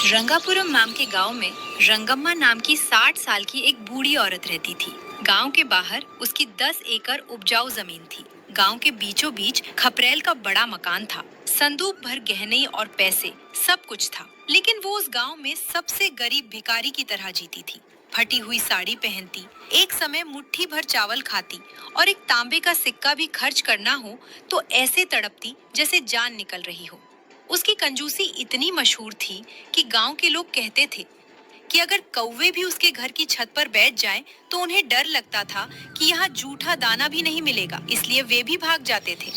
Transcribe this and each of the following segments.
रंगापुरम नाम के गांव में रंगम्मा नाम की 60 साल की एक बूढ़ी औरत रहती थी। गांव के बाहर उसकी 10 एकड़ उपजाऊ जमीन थी। गांव के बीचों बीच खपरेल का बड़ा मकान था। संदूक भर गहने और पैसे, सब कुछ था। लेकिन वो उस गांव में सबसे गरीब भिखारी की तरह जीती थी। फटी हुई साड़ी पहनती, एक समय मुट्ठी भर चावल खाती और एक तांबे का सिक्का भी खर्च करना हो तो ऐसे तड़पती जैसे जान निकल रही हो। उसकी कंजूसी इतनी मशहूर थी कि गांव के लोग कहते थे कि अगर कौवे भी उसके घर की छत पर बैठ जाएं, तो उन्हें डर लगता था कि यहाँ जूठा दाना भी नहीं मिलेगा, इसलिए वे भी भाग जाते थे।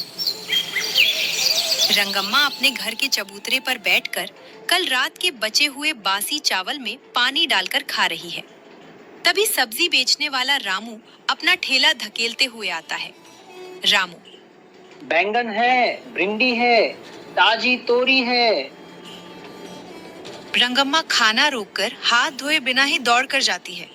रंगम्मा अपने घर के चबूतरे पर बैठकर कल रात के बचे हुए बासी चावल में पानी डालकर खा रही है। तभी सब्जी बेचने वाला रामू अपना ठेला धकेलते हुए आता है। रामू, बैंगन है, भिंडी है, ताजी तोरी है। रंगम्मा खाना रोककर हाथ धोए बिना ही दौड़ कर जाती है।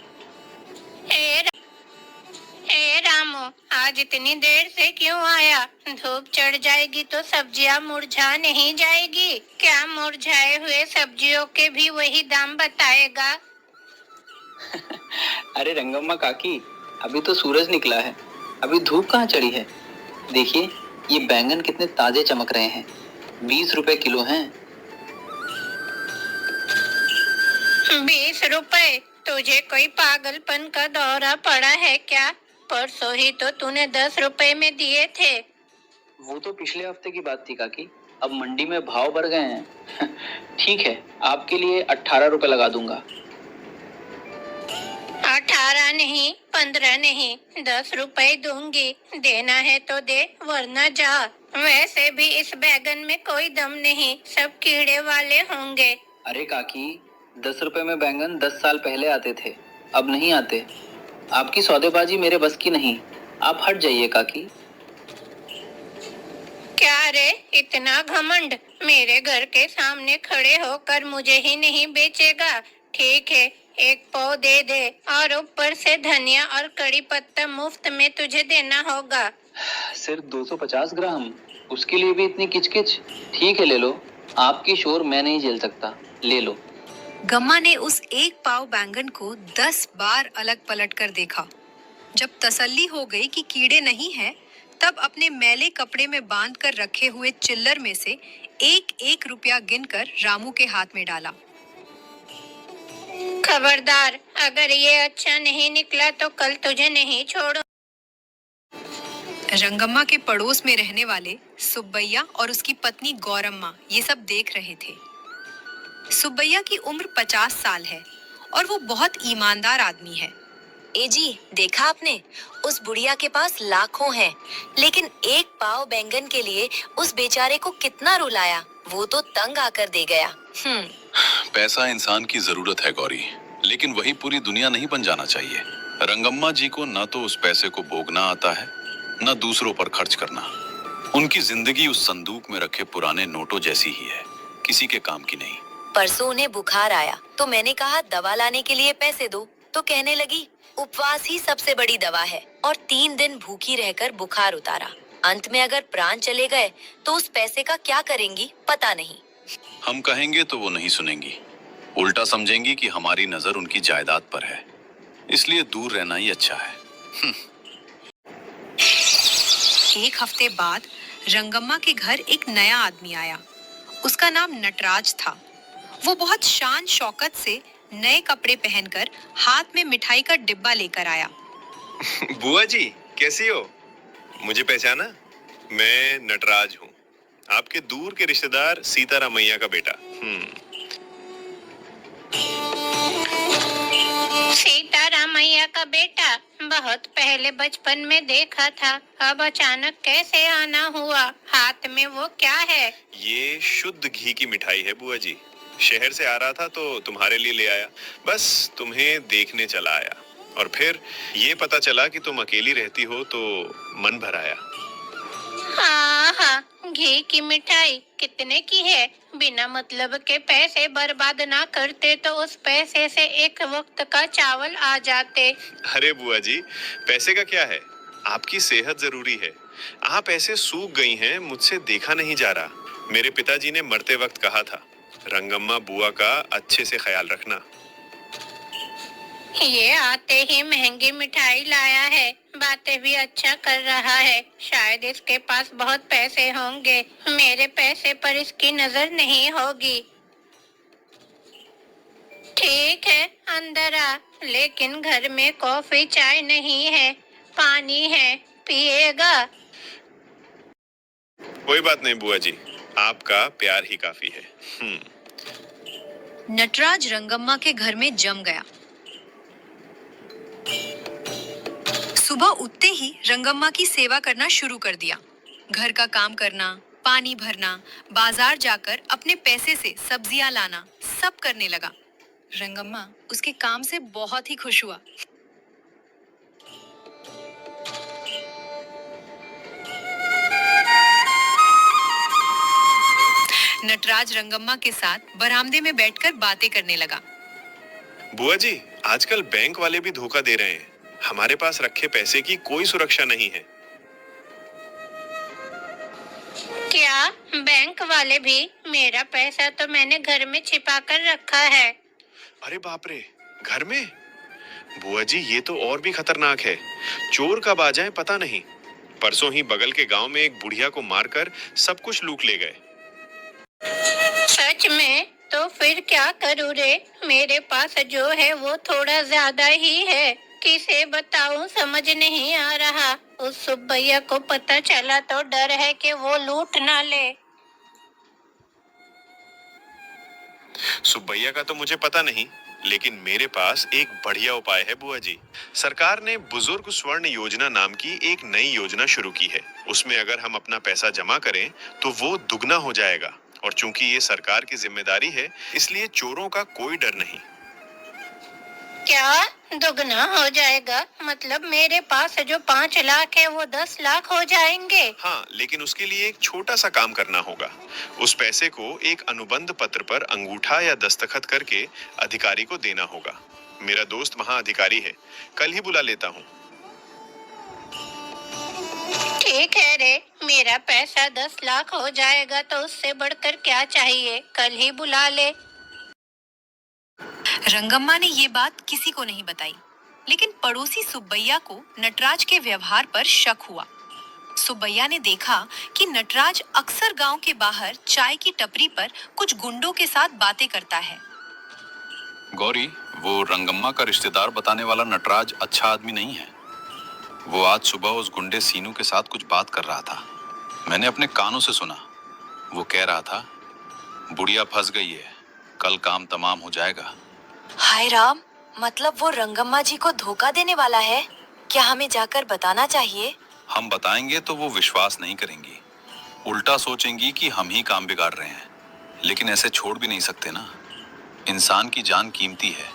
हे रामू, आज इतनी देर से क्यों आया? धूप चढ़ जाएगी तो सब्जियां मुरझा नहीं जाएगी क्या? मुरझाए हुए सब्जियों के भी वही दाम बताएगा? अरे रंगम्मा काकी, अभी तो सूरज निकला है, अभी धूप कहाँ चढ़ी है। देखिए ये बैंगन कितने ताजे चमक रहे हैं। 20 रुपए किलो हैं। 20 रुपए? तुझे कोई पागलपन का दौरा पड़ा है क्या? परसों ही तो तूने 10 रुपए में दिए थे। वो तो पिछले हफ्ते की बात थी काकी, अब मंडी में भाव बढ़ गए हैं। ठीक है, आपके लिए 18 रुपए लगा दूंगा। 18 नहीं, 15 नहीं, 10 रुपए दूंगी। देना है तो दे, वरना जा। वैसे भी इस बैगन में कोई दम नहीं, सब कीड़े वाले होंगे। अरे काकी, 10 रुपए में बैंगन 10 साल पहले आते थे, अब नहीं आते। आपकी सौदेबाजी मेरे बस की नहीं, आप हट जाइए काकी। क्या रे, इतना घमंड? मेरे घर के सामने खड़े होकर मुझे ही नहीं बेचेगा? ठीक है, एक पाव दे दे और ऊपर से धनिया और कड़ी पत्ता मुफ्त में तुझे देना होगा। सिर्फ 250 ग्राम, उसके लिए भी इतनी किचकिच? ठीक है ले लो, आपकी शोर मैं नहीं झेल सकता, ले लो। गम्मा ने उस एक पाव बैंगन को 10 बार अलग पलट कर देखा। जब तसल्ली हो गई कि कीड़े नहीं हैं, तब अपने मैले कपड़े में बांध कर रखे हुए चिल्लर में से एक एक रुपया गिनकर रामू के हाथ में डाला। खबरदार, अगर ये अच्छा नहीं निकला तो कल तुझे नहीं छोड़ो। रंगम्मा के पड़ोस में रहने वाले सुब्बैया और उसकी पत्नी गौरम्मा ये सब देख रहे थे। सुब्बैया की उम्र 50 साल है और वो बहुत ईमानदार आदमी है। ए जी, देखा आपने? उस बुढ़िया के पास लाखों हैं, लेकिन एक पाव बैंगन के लिए उस बेचारे को कितना रुलाया। वो तो तंग आकर दे गया। पैसा इंसान की जरूरत है गौरी, लेकिन वही पूरी दुनिया नहीं बन जाना चाहिए। रंगम्मा जी को न तो उस पैसे को भोगना आता है, न दूसरों पर खर्च करना। उनकी जिंदगी उस संदूक में रखे पुराने नोटों जैसी ही है, किसी के काम की नहीं। परसों उन्हें बुखार आया तो मैंने कहा दवा लाने के लिए पैसे दो, तो कहने लगी उपवास ही सबसे बड़ी दवा है, और 3 दिन भूखी रहकर बुखार उतारा। अंत में अगर प्राण चले गए तो उस पैसे का क्या करेंगी पता नहीं। हम कहेंगे तो वो नहीं सुनेंगी, उल्टा समझेंगी कि हमारी नजर उनकी जायदाद पर है, इसलिए दूर रहना ही अच्छा है। एक हफ्ते बाद रंगम्मा के घर एक नया आदमी आया। उसका नाम नटराज था। वो बहुत शान शौकत से नए कपड़े पहनकर हाथ में मिठाई का डिब्बा लेकर आया। बुआ जी, कैसी हो? मुझे पहचाना? मैं नटराज हूँ, आपके दूर के रिश्तेदार सीतारामैया का बेटा। सीतारामैया का बेटा? बहुत पहले बचपन में देखा था, अब अचानक कैसे आना हुआ? हाथ में वो क्या है? ये शुद्ध घी की मिठाई है बुआ जी, शहर से आ रहा था तो तुम्हारे लिए ले आया। बस तुम्हें देखने चला आया, और फिर ये पता चला कि तुम अकेली रहती हो तो मन भर आया। हाँ, घी की मिठाई कितने की है? बिना मतलब के पैसे बर्बाद ना करते तो उस पैसे से एक वक्त का चावल आ जाते। अरे बुआ जी, पैसे का क्या है, आपकी सेहत जरूरी है। आप ऐसे सूख गई हैं, मुझसे देखा नहीं जा रहा। मेरे पिताजी ने मरते वक्त कहा था, रंगम्मा बुआ का अच्छे से ख्याल रखना। ये आते ही महंगी मिठाई लाया है, बातें भी अच्छा कर रहा है। शायद इसके पास बहुत पैसे होंगे, मेरे पैसे पर इसकी नजर नहीं होगी। ठीक है, अंदर आ। लेकिन घर में कॉफी चाय नहीं है, पानी है, पिएगा? कोई बात नहीं बुआ जी, आपका प्यार ही काफी है। नटराज रंगम्मा के घर में जम गया। सुबह उठते ही रंगम्मा की सेवा करना शुरू कर दिया। घर का काम करना, पानी भरना, बाजार जाकर अपने पैसे से सब्जियां लाना, सब करने लगा। रंगम्मा उसके काम से बहुत ही खुश हुआ। नटराज रंगम्मा के साथ बरामदे में बैठकर बातें करने लगा। बुआ जी, आजकल बैंक वाले भी धोखा दे रहे हैं। हमारे पास रखे पैसे की कोई सुरक्षा नहीं है। क्या बैंक वाले भी? मेरा पैसा तो मैंने घर में छिपा कर रखा है। अरे बाप रे, घर में? बुआ जी, ये तो और भी खतरनाक है। चोर कब आ जाए पता नहीं। परसों ही बगल के गांव में एक बुढ़िया को मारकर सब कुछ लूट ले गए। सच में? तो फिर क्या करूँ रे? मेरे पास जो है वो थोड़ा ज्यादा ही है। किसे बताऊं समझ नहीं आ रहा। उस सुब्बैया को पता चला तो डर है कि वो लूट ना ले। सुब्बैया का तो मुझे पता नहीं, लेकिन मेरे पास एक बढ़िया उपाय है बुआ जी। सरकार ने बुजुर्ग स्वर्ण योजना नाम की एक नई योजना शुरू की है। उसमें अगर हम अपना पैसा जमा करें तो वो दुगना हो जाएगा। और चूंकि ये सरकार की जिम्मेदारी है, इसलिए चोरों का कोई डर नहीं। क्या दुगना हो जाएगा? मतलब मेरे पास जो 5 लाख है वो 10 लाख हो जाएंगे? हाँ, लेकिन उसके लिए एक छोटा सा काम करना होगा। उस पैसे को एक अनुबंध पत्र पर अंगूठा या दस्तखत करके अधिकारी को देना होगा। मेरा दोस्त वहाँ अधिकारी है, कल ही बुला लेता हूँ। ठीक है रे, मेरा पैसा 10 लाख हो जाएगा तो उससे बढ़कर क्या चाहिए? कल ही बुला ले। रंगम्मा ने ये बात किसी को नहीं बताई, लेकिन पड़ोसी सुब्बैया को नटराज के व्यवहार पर शक हुआ। सुब्बैया ने देखा कि नटराज अक्सर गांव के बाहर चाय की टपरी पर कुछ गुंडों के साथ बातें करता है। गौरी, वो रंगम्मा का रिश्तेदार बताने वाला नटराज अच्छा आदमी नहीं है। वो आज सुबह उस गुंडे सीनू के साथ कुछ बात कर रहा था। मैंने अपने कानों से सुना। वो कह रहा था, बुढ़िया फंस गई है, कल काम तमाम हो जाएगा। हाय राम, मतलब वो रंगम्मा जी को धोखा देने वाला है? क्या हमें जाकर बताना चाहिए? हम बताएंगे तो वो विश्वास नहीं करेंगी, उल्टा सोचेंगी कि हम ही काम बिगाड़ रहे हैं। लेकिन ऐसे छोड़ भी नहीं सकते ना, इंसान की जान कीमती है।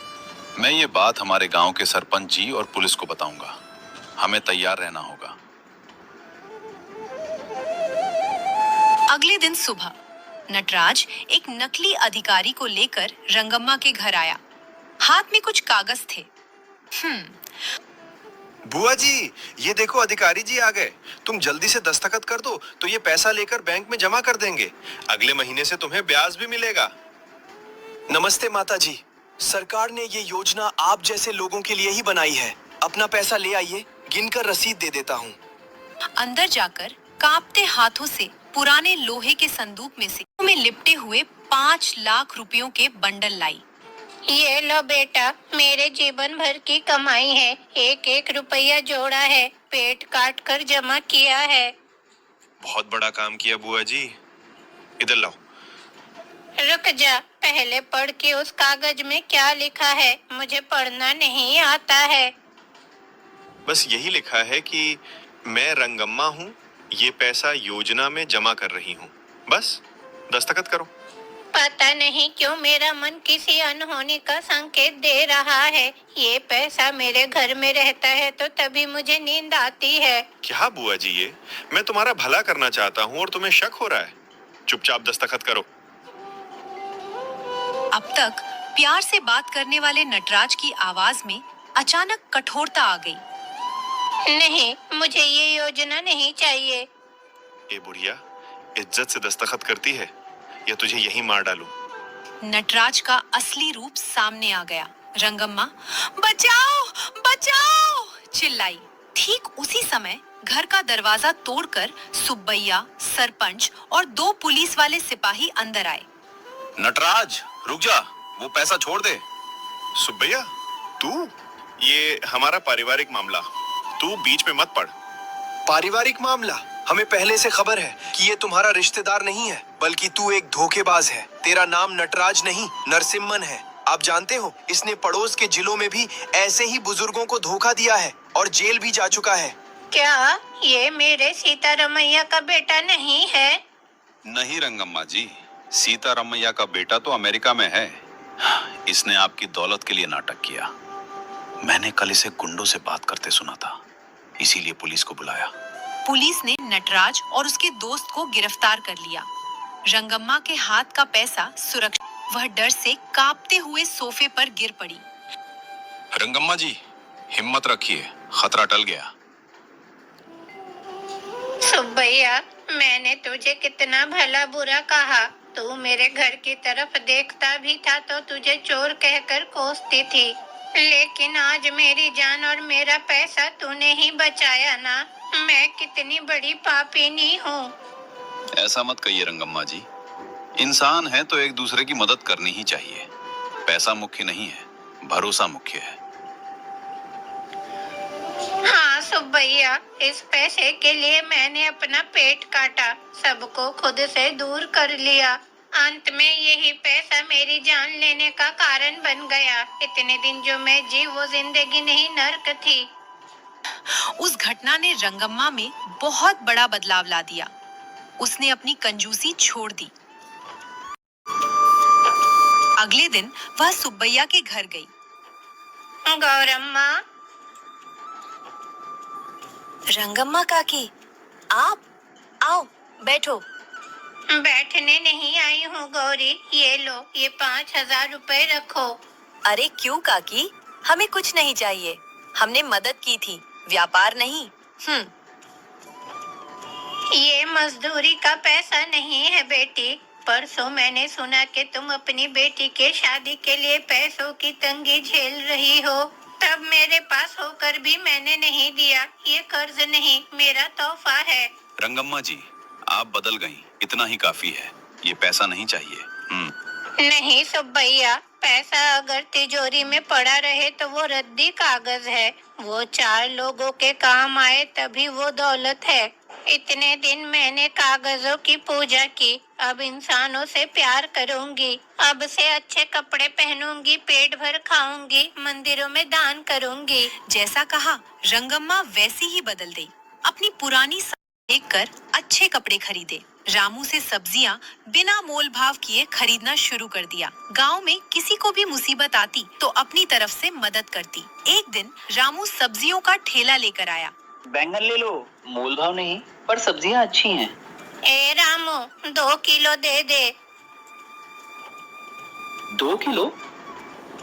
मैं ये बात हमारे गांव के सरपंच जी और पुलिस को बताऊंगा। हमें तैयार रहना होगा। अगले दिन सुबह नटराज एक नकली अधिकारी को लेकर रंगम्मा के घर आया। हाथ में कुछ कागज थे। बुआ जी, ये देखो अधिकारी जी आ गए। तुम जल्दी से दस्तखत कर दो तो ये पैसा लेकर बैंक में जमा कर देंगे। अगले महीने से तुम्हें ब्याज भी मिलेगा। नमस्ते माता जी, सरकार ने ये योजना आप जैसे लोगों के लिए ही बनाई है। अपना पैसा ले आइए, गिनकर रसीद दे देता हूँ। अंदर जाकर कांपते हाथों से पुराने लोहे के संदूक में लिपटे हुए 5 लाख रुपयों के बंडल लाई। ये लो बेटा, मेरे जीवन भर की कमाई है। 1-1 रुपया जोड़ा है, पेट काट कर जमा किया है। बहुत बड़ा काम किया बुआ जी। इधर लाओ। रुक जा, पहले पढ़ के उस कागज में क्या लिखा है। मुझे पढ़ना नहीं आता है। बस यही लिखा है कि मैं रंगम्मा हूँ, ये पैसा योजना में जमा कर रही हूँ। बस दस्तखत करो। पता नहीं क्यों मेरा मन किसी अनहोनी का संकेत दे रहा है। ये पैसा मेरे घर में रहता है तो तभी मुझे नींद आती है। क्या बुआ जी, ये मैं तुम्हारा भला करना चाहता हूँ और तुम्हें शक हो रहा है। चुपचाप दस्तखत करो। अब तक प्यार से बात करने वाले नटराज की आवाज में अचानक कठोरता आ गई। नहीं, मुझे ये योजना नहीं चाहिए। ए बुढ़िया, इज्जत से दस्तखत करती है या तुझे यहीं मार डालूं? नटराज का असली रूप सामने आ गया। रंगम्मा बचाओ बचाओ चिल्लाई। ठीक उसी समय घर का दरवाजा तोड़कर सुब्बैया, सरपंच और 2 पुलिस वाले सिपाही अंदर आए। नटराज रुक जा, वो पैसा छोड़ दे। सुब्बैया, तू? ये हमारा पारिवारिक मामला, तू बीच में मत पड़। पारिवारिक मामला? हमें पहले से खबर है कि ये तुम्हारा रिश्तेदार नहीं है, बल्कि तू एक धोखेबाज है। तेरा नाम नटराज नहीं, नरसिम्हन है। आप जानते हो, इसने पड़ोस के जिलों में भी ऐसे ही बुजुर्गों को धोखा दिया है और जेल भी जा चुका है। क्या ये मेरे सीतारमैया का बेटा नहीं है? नहीं रंगम्मा जी, सीतारमैया का बेटा तो अमेरिका में है। इसने आपकी दौलत के लिए नाटक किया। मैंने कल इसे गुंडों से बात करते सुना था, इसीलिए पुलिस को बुलाया। पुलिस ने नटराज और उसके दोस्त को गिरफ्तार कर लिया। रंगम्मा के हाथ का पैसा सुरक्षित। वह डर से कांपते हुए सोफे पर गिर पड़ी। रंगम्मा जी, हिम्मत रखिए, खतरा टल गया। सुब्बैया, मैंने तुझे कितना भला बुरा कहा। तू मेरे घर की तरफ देखता भी था तो तुझे चोर कहकर कोसती थी, लेकिन आज मेरी जान और मेरा पैसा तूने ही बचाया ना। मैं कितनी बड़ी पापिनी हूँ। ऐसा मत कहिए रंगम्मा जी, इंसान है तो एक दूसरे की मदद करनी ही चाहिए। पैसा मुख्य नहीं है, भरोसा मुख्य है। हाँ सुब्बैया, इस पैसे के लिए मैंने अपना पेट काटा, सबको खुद से दूर कर लिया। अंत में यही पैसा मेरी जान लेने का कारण बन गया। इतने दिन जो मैं जी वो जिंदगी नहीं, नर्क थी। उस घटना ने रंगम्मा में बहुत बड़ा बदलाव ला दिया। उसने अपनी कंजूसी छोड़ दी। अगले दिन वह सुब्बैया के घर गई। गौरम्मा। रंगम्मा काकी, आप आओ बैठो। बैठने नहीं आई हूँ गौरी, ये लो, ये 5,000 रुपए रखो। अरे क्यों काकी, हमें कुछ नहीं चाहिए। हमने मदद की थी, व्यापार नहीं। ये मजदूरी का पैसा नहीं है बेटी। परसों मैंने सुना कि तुम अपनी बेटी के शादी के लिए पैसों की तंगी झेल रही हो, तब मेरे पास होकर भी मैंने नहीं दिया। ये कर्ज नहीं, मेरा तोहफा है। रंगम्मा जी, आप बदल गईं, इतना ही काफी है। ये पैसा नहीं चाहिए। नहीं सुब्बैया, पैसा अगर तिजोरी में पड़ा रहे तो वो रद्दी कागज है। वो 4 लोगों के काम आए तभी वो दौलत है। इतने दिन मैंने कागजों की पूजा की, अब इंसानों से प्यार करूंगी। अब से अच्छे कपड़े पहनूंगी, पेट भर खाऊंगी, मंदिरों में दान करूंगी। जैसा कहा, रंगम्मा वैसी ही बदल गई। अपनी पुरानी देखकर अच्छे कपड़े खरीदे। रामू से सब्जियां बिना मोल भाव किए खरीदना शुरू कर दिया। गांव में किसी को भी मुसीबत आती तो अपनी तरफ से मदद करती। एक दिन रामू सब्जियों का ठेला लेकर आया। बैंगन ले लो, मोल भाव नहीं, पर सब्जियां अच्छी हैं। ए रामू, 2 किलो दे दे। 2 किलो?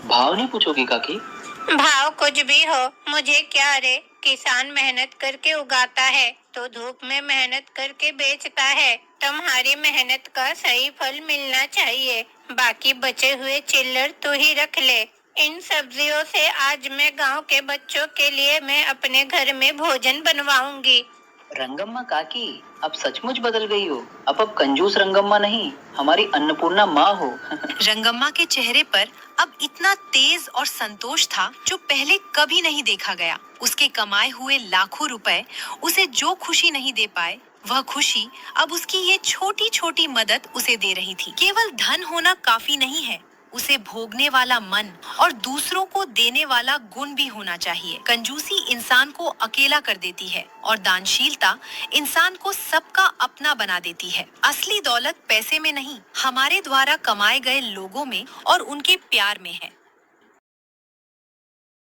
भाव नहीं पूछोगी काकी? भाव कुछ भी हो, मुझे क्या रे। किसान मेहनत करके उगाता है तो धूप में मेहनत करके बेचता है। तुम्हारी मेहनत का सही फल मिलना चाहिए। बाकी बचे हुए चिल्लर तू ही रख ले। इन सब्जियों से आज मैं गांव के बच्चों के लिए मैं अपने घर में भोजन बनवाऊंगी। रंगम्मा काकी, अब सचमुच बदल गई हो। अब कंजूस रंगम्मा नहीं, हमारी अन्नपूर्णा माँ हो। रंगम्मा के चेहरे पर अब इतना तेज और संतोष था जो पहले कभी नहीं देखा गया। उसके कमाए हुए लाखों रुपए उसे जो खुशी नहीं दे पाए, वह खुशी अब उसकी ये छोटी छोटी मदद उसे दे रही थी। केवल धन होना काफी नहीं है, उसे भोगने वाला मन और दूसरों को देने वाला गुण भी होना चाहिए। कंजूसी इंसान को अकेला कर देती है और दानशीलता इंसान को सबका अपना बना देती है। असली दौलत पैसे में नहीं, हमारे द्वारा कमाए गए लोगों में और उनके प्यार में है।